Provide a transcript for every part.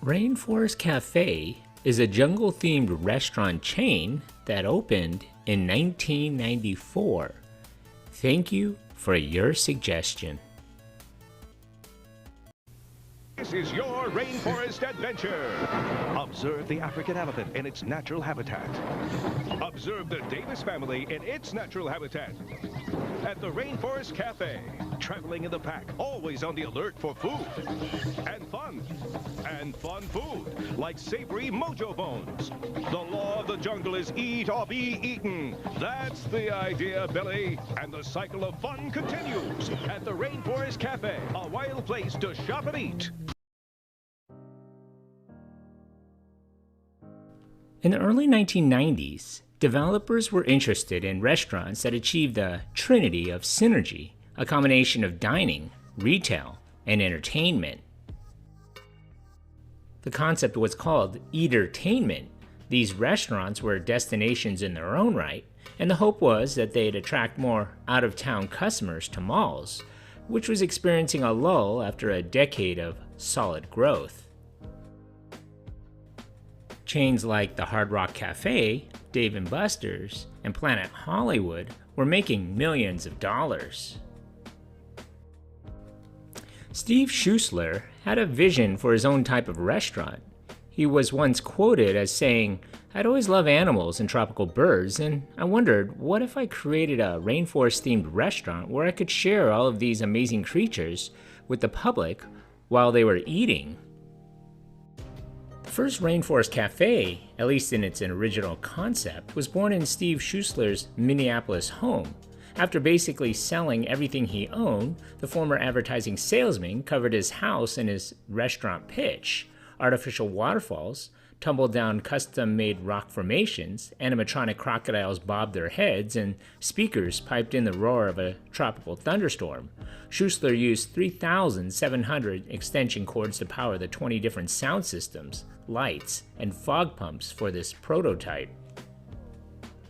Rainforest Cafe is a jungle-themed restaurant chain that opened in 1994. Thank you for your suggestion. This is your rainforest adventure. Observe the African elephant in its natural habitat. Observe the Davis family in its natural habitat. At the Rainforest Cafe, traveling in the pack, always on the alert for food. And fun. And fun food, like savory mojo bones. The law of the jungle is eat or be eaten. That's the idea, Billy. And the cycle of fun continues at the Rainforest Cafe, a wild place to shop and eat. In the early 1990s, developers were interested in restaurants that achieved the trinity of synergy, a combination of dining, retail, and entertainment. The concept was called eatertainment. These restaurants were destinations in their own right, and the hope was that they'd attract more out-of-town customers to malls, which was experiencing a lull after a decade of solid growth. Chains like the Hard Rock Cafe, Dave & Buster's, and Planet Hollywood were making millions of dollars. Steve Schuessler had a vision for his own type of restaurant. He was once quoted as saying, "I'd always loved animals and tropical birds, and I wondered, what if I created a rainforest-themed restaurant where I could share all of these amazing creatures with the public while they were eating?" The first Rainforest Cafe, at least in its original concept, was born in Steve Schuessler's Minneapolis home. After basically selling everything he owned, the former advertising salesman covered his house in his restaurant pitch: artificial waterfalls, tumble-down custom-made rock formations, animatronic crocodiles bobbed their heads, and speakers piped in the roar of a tropical thunderstorm. Schuessler used 3,700 extension cords to power the 20 different sound systems, lights, and fog pumps for this prototype.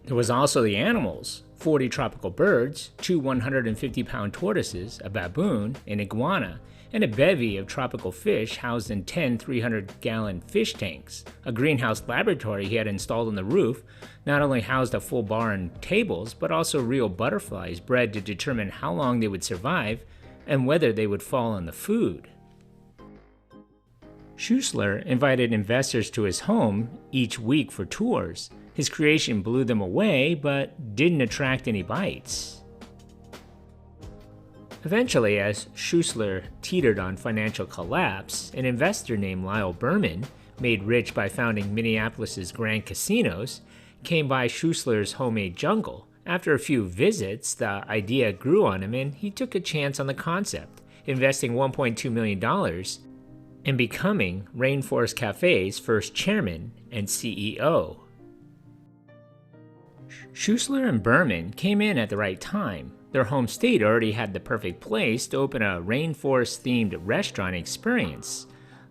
There was also the animals: 40 tropical birds, 2 150-pound tortoises, a baboon, an iguana, and a bevy of tropical fish housed in 10 300-gallon fish tanks. A greenhouse laboratory he had installed on the roof not only housed a full bar and tables, but also real butterflies bred to determine how long they would survive and whether they would fall on the food. Schuessler invited investors to his home each week for tours. His creation blew them away, but didn't attract any bites. Eventually, as Schuessler teetered on financial collapse, an investor named Lyle Berman, made rich by founding Minneapolis's Grand Casinos, came by Schuessler's homemade jungle. After a few visits, the idea grew on him and he took a chance on the concept, investing $1.2 million and becoming Rainforest Cafe's first chairman and CEO. Schuessler and Berman came in at the right time. Their home state already had the perfect place to open a rainforest-themed restaurant experience,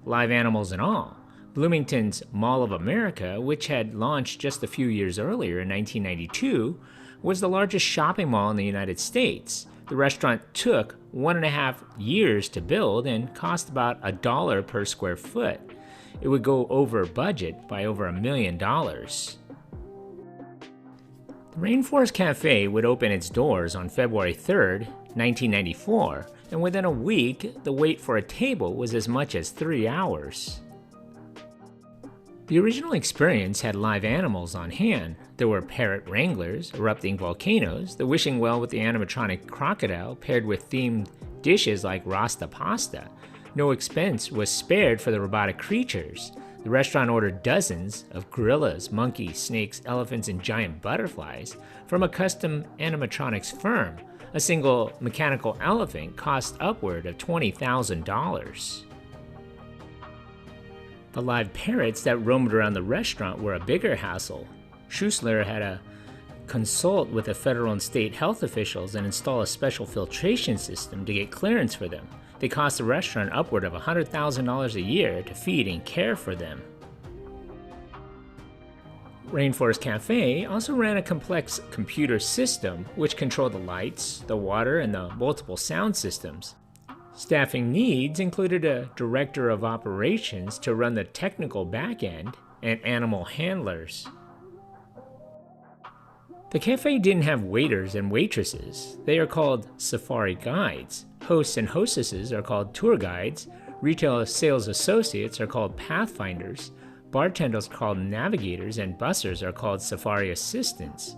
live animals and all. Bloomington's Mall of America, which had launched just a few years earlier in 1992, was the largest shopping mall in the United States. The restaurant took 1.5 years to build and cost about $1 per square foot. It would go over budget by over $1 million. The Rainforest Cafe would open its doors on February 3, 1994, and within a week, the wait for a table was as much as 3 hours. The original experience had live animals on hand. There were parrot wranglers, erupting volcanoes, the wishing well with the animatronic crocodile paired with themed dishes like Rasta pasta. No expense was spared for the robotic creatures. The restaurant ordered dozens of gorillas, monkeys, snakes, elephants, and giant butterflies from a custom animatronics firm. A single mechanical elephant cost upward of $20,000. The live parrots that roamed around the restaurant were a bigger hassle. Schuessler had to consult with the federal and state health officials and install a special filtration system to get clearance for them. They cost the restaurant upward of $100,000 a year to feed and care for them. Rainforest Cafe also ran a complex computer system which controlled the lights, the water, and the multiple sound systems. Staffing needs included a director of operations to run the technical back end and animal handlers. The cafe didn't have waiters and waitresses. They are called safari guides. Hosts and hostesses are called tour guides. Retail sales associates are called pathfinders. Bartenders are called navigators, and bussers are called safari assistants.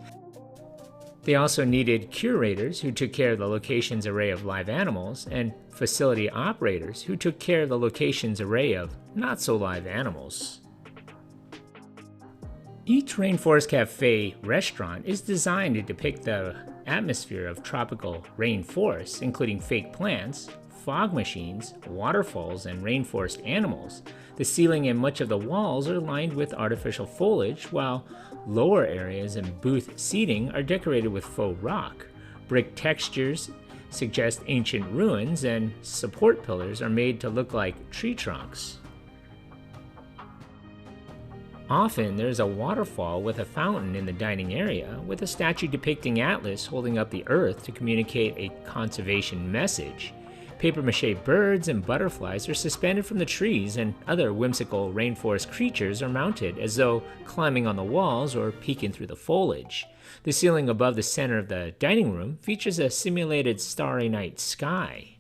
They also needed curators who took care of the location's array of live animals, and facility operators who took care of the location's array of not-so-live animals. Each Rainforest Cafe restaurant is designed to depict the atmosphere of tropical rainforests, including fake plants, fog machines, waterfalls, and rainforest animals. The ceiling and much of the walls are lined with artificial foliage, while lower areas and booth seating are decorated with faux rock. Brick textures suggest ancient ruins, and support pillars are made to look like tree trunks. Often, there's a waterfall with a fountain in the dining area, with a statue depicting Atlas holding up the earth to communicate a conservation message. Papier-mâché birds and butterflies are suspended from the trees, and other whimsical rainforest creatures are mounted as though climbing on the walls or peeking through the foliage. The ceiling above the center of the dining room features a simulated starry night sky.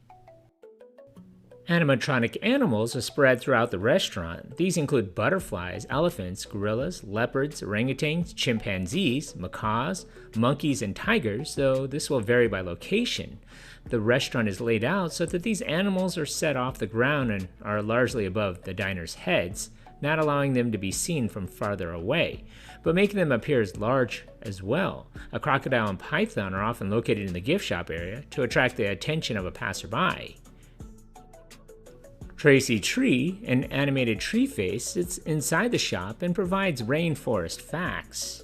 Animatronic animals are spread throughout the restaurant. These include butterflies, elephants, gorillas, leopards, orangutans, chimpanzees, macaws, monkeys, and tigers, though this will vary by location. The restaurant is laid out so that these animals are set off the ground and are largely above the diners' heads, not allowing them to be seen from farther away, but making them appear as large as well. A crocodile and python are often located in the gift shop area to attract the attention of a passerby. Tracy Tree, an animated tree face, sits inside the shop and provides rainforest facts.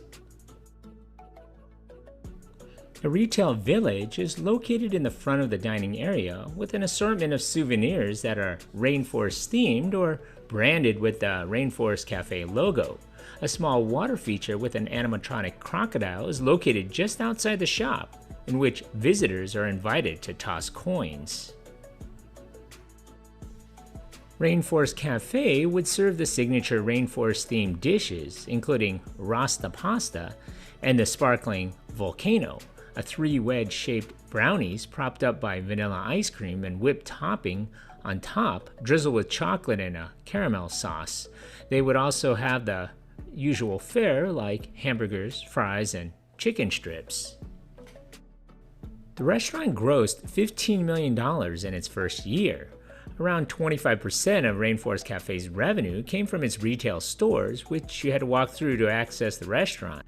A retail village is located in the front of the dining area with an assortment of souvenirs that are rainforest themed or branded with the Rainforest Cafe logo. A small water feature with an animatronic crocodile is located just outside the shop, in which visitors are invited to toss coins. Rainforest Cafe would serve the signature rainforest-themed dishes, including Rasta Pasta and the sparkling Volcano, a three-wedge-shaped brownies propped up by vanilla ice cream and whipped topping on top, drizzled with chocolate and a caramel sauce. They would also have the usual fare like hamburgers, fries, and chicken strips. The restaurant grossed $15 million in its first year. Around 25% of Rainforest Cafe's revenue came from its retail stores, which you had to walk through to access the restaurant.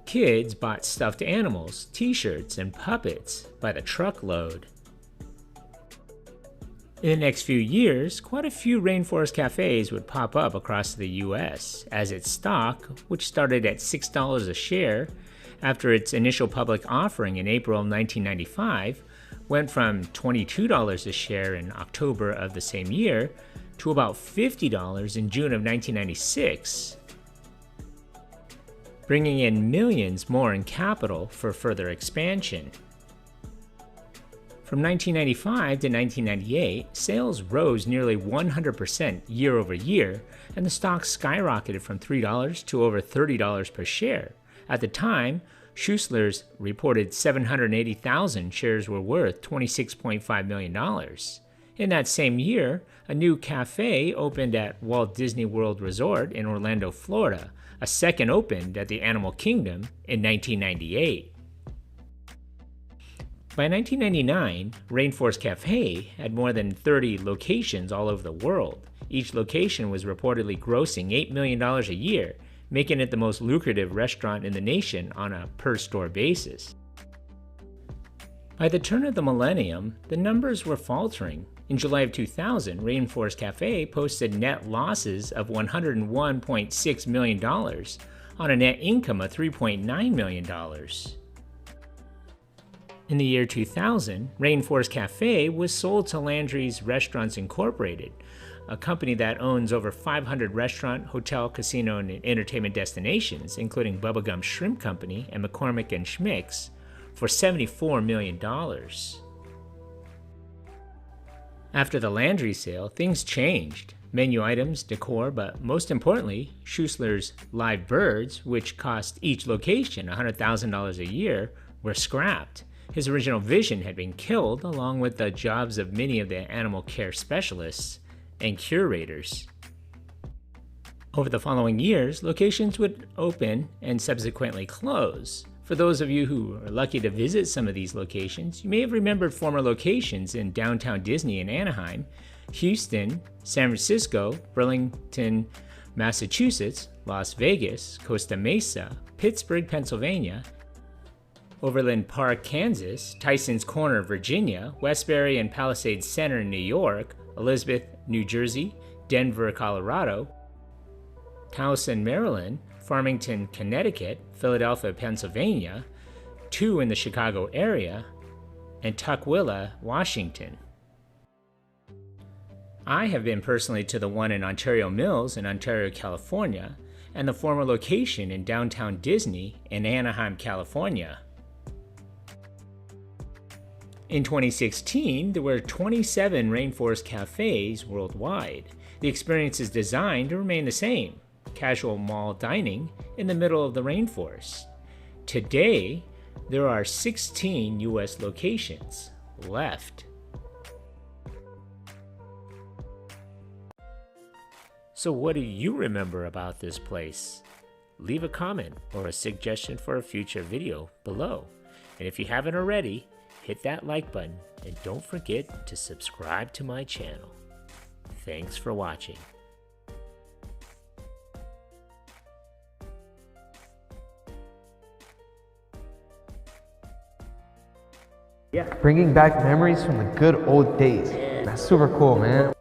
Kids bought stuffed animals, t-shirts, and puppets by the truckload. In the next few years, quite a few Rainforest Cafes would pop up across the US, as its stock, which started at $6 a share after its initial public offering in April 1995, went from $22 a share in October of the same year to about $50 in June of 1996, bringing in millions more in capital for further expansion. From 1995 to 1998, sales rose nearly 100% year over year, and the stock skyrocketed from $3 to over $30 per share. At the time, Schuessler's reported 780,000 shares were worth $26.5 million. In that same year, a new cafe opened at Walt Disney World Resort in Orlando, Florida. A second opened at the Animal Kingdom in 1998. By 1999, Rainforest Cafe had more than 30 locations all over the world. Each location was reportedly grossing $8 million a year, making it the most lucrative restaurant in the nation on a per-store basis. By the turn of the millennium, the numbers were faltering. In July of 2000, Rainforest Cafe posted net losses of $101.6 million on a net income of $3.9 million. In the year 2000, Rainforest Cafe was sold to Landry's Restaurants Incorporated, a company that owns over 500 restaurant, hotel, casino, and entertainment destinations, including Bubblegum Shrimp Company and McCormick & Schmick's, for $74 million. After the landry sale, things changed. Menu items, decor, but most importantly, Schuessler's live birds, which cost each location $100,000 a year, were scrapped. His original vision had been killed, along with the jobs of many of the animal care specialists and curators. Over the following years, locations would open and subsequently close. For those of you who are lucky to visit some of these locations, you may have remembered former locations in downtown Disney in Anaheim, Houston, San Francisco, Burlington, Massachusetts, Las Vegas, Costa Mesa, Pittsburgh, Pennsylvania, Overland Park, Kansas, Tysons Corner, Virginia, Westbury and Palisades Center in New York, Elizabeth, New Jersey, Denver, Colorado, Towson, Maryland, Farmington, Connecticut, Philadelphia, Pennsylvania, 2 in the Chicago area, and Tukwila, Washington. I have been personally to the one in Ontario Mills in Ontario, California, and the former location in downtown Disney in Anaheim, California. In 2016, there were 27 Rainforest Cafes worldwide. The experience is designed to remain the same: casual mall dining in the middle of the rainforest. Today, there are 16 US locations left. So what do you remember about this place? Leave a comment or a suggestion for a future video below. And if you haven't already, hit that like button and don't forget to subscribe to my channel. Thanks for watching. Bringing back memories from the good old days. That's super cool, man.